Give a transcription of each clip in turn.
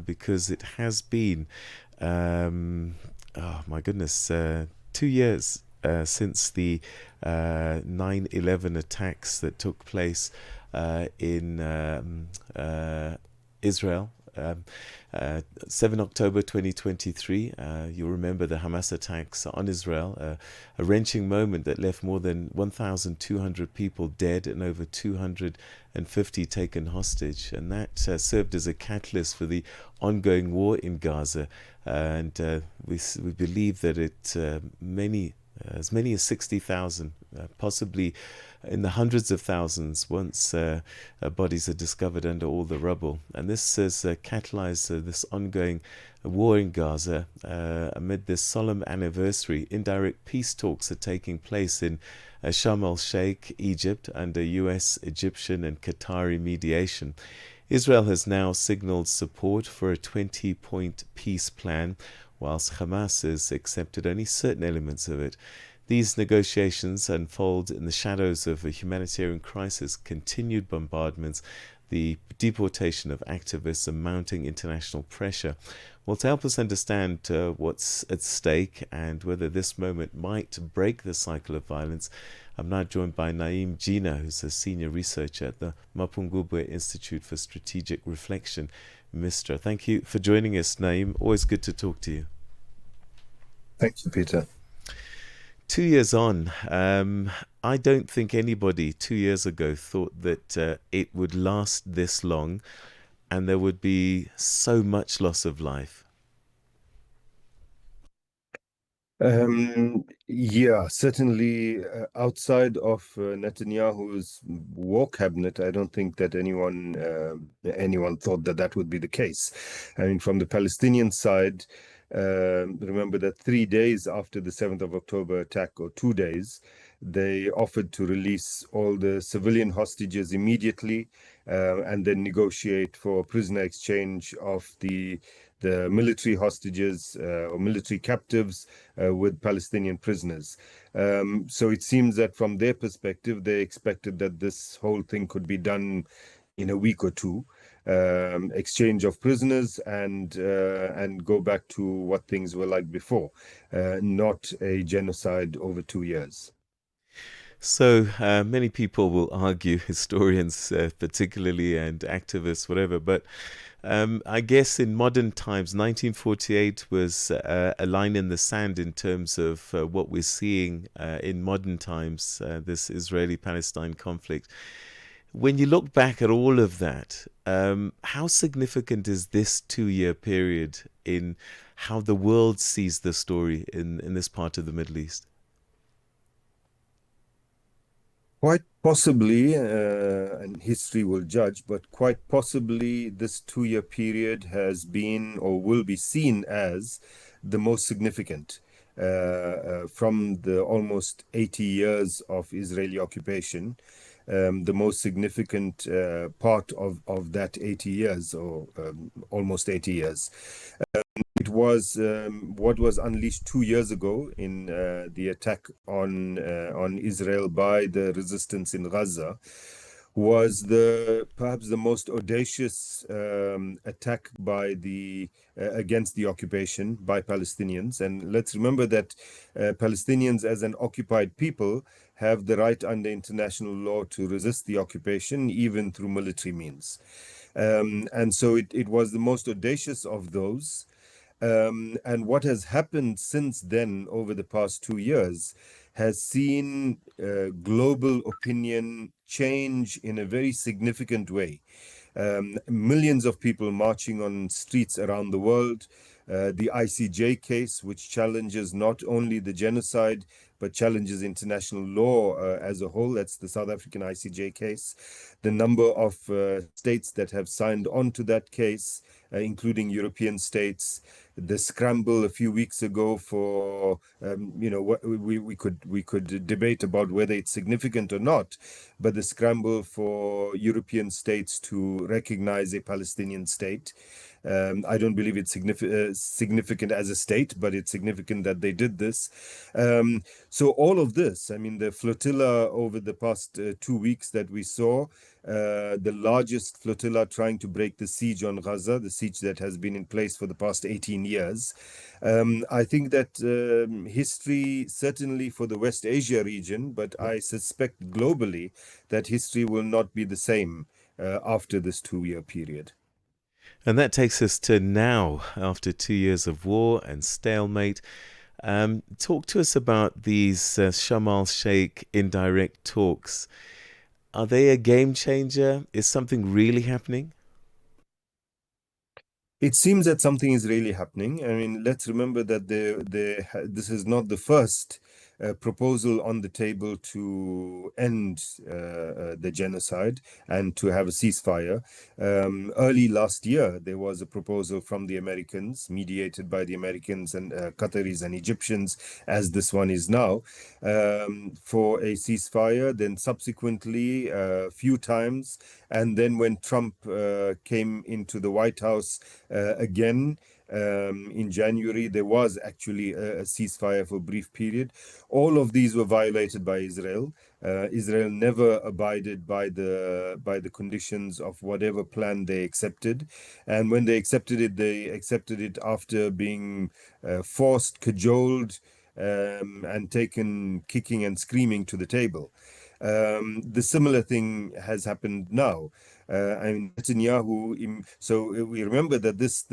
because it has been, oh my goodness, 2 years since the 9/11 attacks that took place in Israel. 7 October 2023, you'll remember the Hamas attacks on Israel, a wrenching moment that left more than 1,200 people dead and over 250 taken hostage. And that served as a catalyst for the ongoing war in Gaza. And we believe that as many as 60,000, possibly in the hundreds of thousands, once bodies are discovered under all the rubble. And this has catalyzed this ongoing war in Gaza. Amid this solemn anniversary, indirect peace talks are taking place in Sharm El-Sheikh, Egypt, under US, Egyptian, and Qatari mediation. Israel has now signaled support for a 20-point peace plan, whilst Hamas has accepted only certain elements of it. These negotiations unfold in the shadows of a humanitarian crisis, continued bombardments, the deportation of activists, and mounting international pressure. Well, to help us understand what's at stake and whether this moment might break the cycle of violence, I'm now joined by Na'eem Jeenah, who's a senior researcher at the Mapungubwe Institute for Strategic Reflection, MISTRA. Thank you for joining us, Na'eem. Always good to talk to you. Thank you, Peter. 2 years on, I don't think anybody 2 years ago thought that it would last this long and there would be so much loss of life. Yeah, certainly outside of Netanyahu's war cabinet, I don't think that anyone thought that that would be the case. I mean, from the Palestinian side, remember that 3 days after the 7th of October attack, or 2 days, they offered to release all the civilian hostages immediately and then negotiate for prisoner exchange of the military hostages or military captives with Palestinian prisoners. So it seems that from their perspective, they expected that this whole thing could be done in a week or two. Exchange of prisoners and go back to what things were like before, not a genocide over 2 years. So many people will argue, historians particularly, and activists, whatever, but I guess in modern times, 1948 was a line in the sand in terms of what we're seeing in modern times, this Israeli-Palestine conflict. When you look back at all of that, how significant is this 2-year period in how the world sees the story in this part of the Middle East? Quite possibly, and history will judge, but quite possibly this 2-year period has been or will be seen as the most significant from the almost 80 years of Israeli occupation. The most significant part of that 80 years, or almost 80 years. It was what was unleashed 2 years ago in the attack on Israel by the resistance in Gaza, was perhaps the most audacious attack by against the occupation by Palestinians. And let's remember that Palestinians, as an occupied people, have the right under international law to resist the occupation, even through military means. And so it was the most audacious of those. And what has happened since then over the past 2 years has seen global opinion change in a very significant way. Millions of people marching on streets around the world. The ICJ case, which challenges not only the genocide, but challenges international law as a whole. That's the South African ICJ case. The number of states that have signed on to that case, including European states. The scramble a few weeks ago for, we could debate about whether it's significant or not, but the scramble for European states to recognize a Palestinian state. I don't believe it's significant as a state, but it's significant that they did this. So all of this, I mean, the flotilla over the past 2 weeks that we saw, the largest flotilla trying to break the siege on Gaza, the siege that has been in place for the past 18 years. I think that history, certainly for the West Asia region, but I suspect globally that history will not be the same after this 2 year period. And that takes us to now, after 2 years of war and stalemate. Talk to us about these Sharm El-Sheikh indirect talks. Are they a game changer? Is something really happening? It seems that something is really happening. I mean, let's remember that this is not the first proposal on the table to end the genocide and to have a ceasefire. Early last year, there was a proposal from the Americans, mediated by the Americans and Qataris and Egyptians, as this one is now, for a ceasefire. Then subsequently, a few times, and then when Trump came into the White House again in January, there was actually a ceasefire for a brief period. All of these were violated by Israel. Israel never abided by the conditions of whatever plan they accepted, and when they accepted it after being forced, cajoled, and taken kicking and screaming to the table. The similar thing has happened now. I mean, Netanyahu. So we remember that this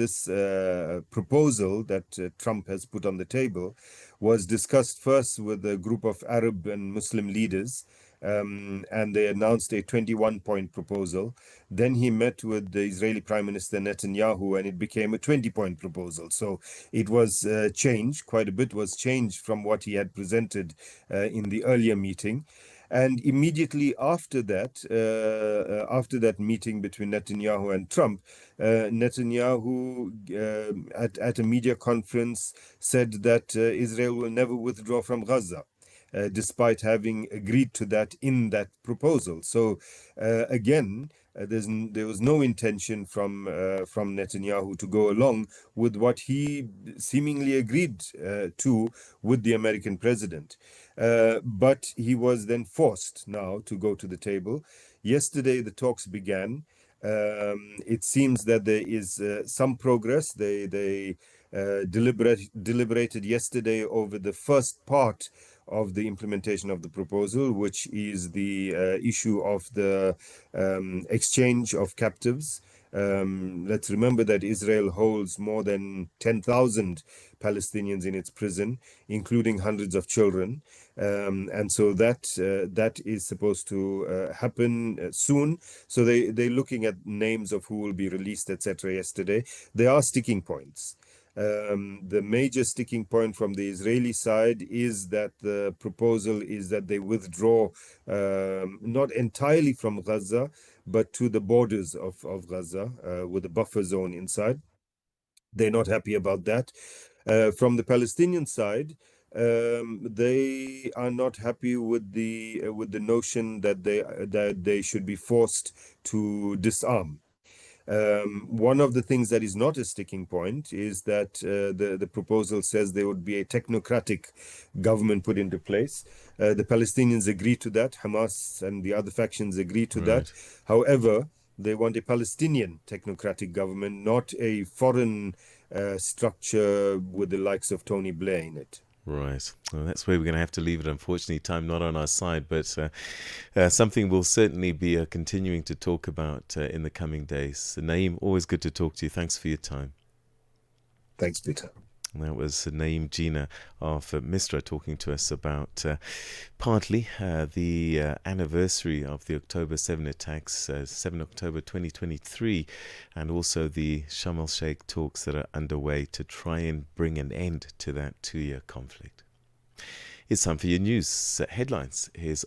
proposal that Trump has put on the table was discussed first with a group of Arab and Muslim leaders, and they announced a 21-point proposal. Then he met with the Israeli Prime Minister Netanyahu, and it became a 20-point proposal. So it was changed. Quite a bit was changed from what he had presented in the earlier meeting. And immediately after that meeting between Netanyahu and Trump, Netanyahu at a media conference said that Israel will never withdraw from Gaza. Despite having agreed to that in that proposal. So again, there was no intention from Netanyahu to go along with what he seemingly agreed to with the American president. But he was then forced now to go to the table. Yesterday, the talks began. It seems that there is some progress. They deliberated yesterday over the first part of the implementation of the proposal, which is the issue of the exchange of captives. Let's remember that Israel holds more than 10,000 Palestinians in its prison, including hundreds of children. And so that is supposed to happen soon. So they're looking at names of who will be released, etc. yesterday. There are sticking points. The major sticking point from the Israeli side is that the proposal is that they withdraw not entirely from Gaza, but to the borders of Gaza with a buffer zone inside. They're not happy about that. From the Palestinian side, they are not happy with the notion that they should be forced to disarm. One of the things that is not a sticking point is that the proposal says there would be a technocratic government put into place. The Palestinians agree to that. Hamas and the other factions agree to that. Right. However, they want a Palestinian technocratic government, not a foreign structure with the likes of Tony Blair in it. Right. Well, that's where we're going to have to leave it. Unfortunately, time not on our side, but something we'll certainly be continuing to talk about in the coming days. So, Na'eem, always good to talk to you. Thanks for your time. Thanks, Peter. And that was Na'eem Jeenah of Mistra talking to us about partly the anniversary of the October 7 attacks, 7 October 2023, and also the Sharm El-Sheikh talks that are underway to try and bring an end to that 2 year conflict. It's time for your news headlines. Here's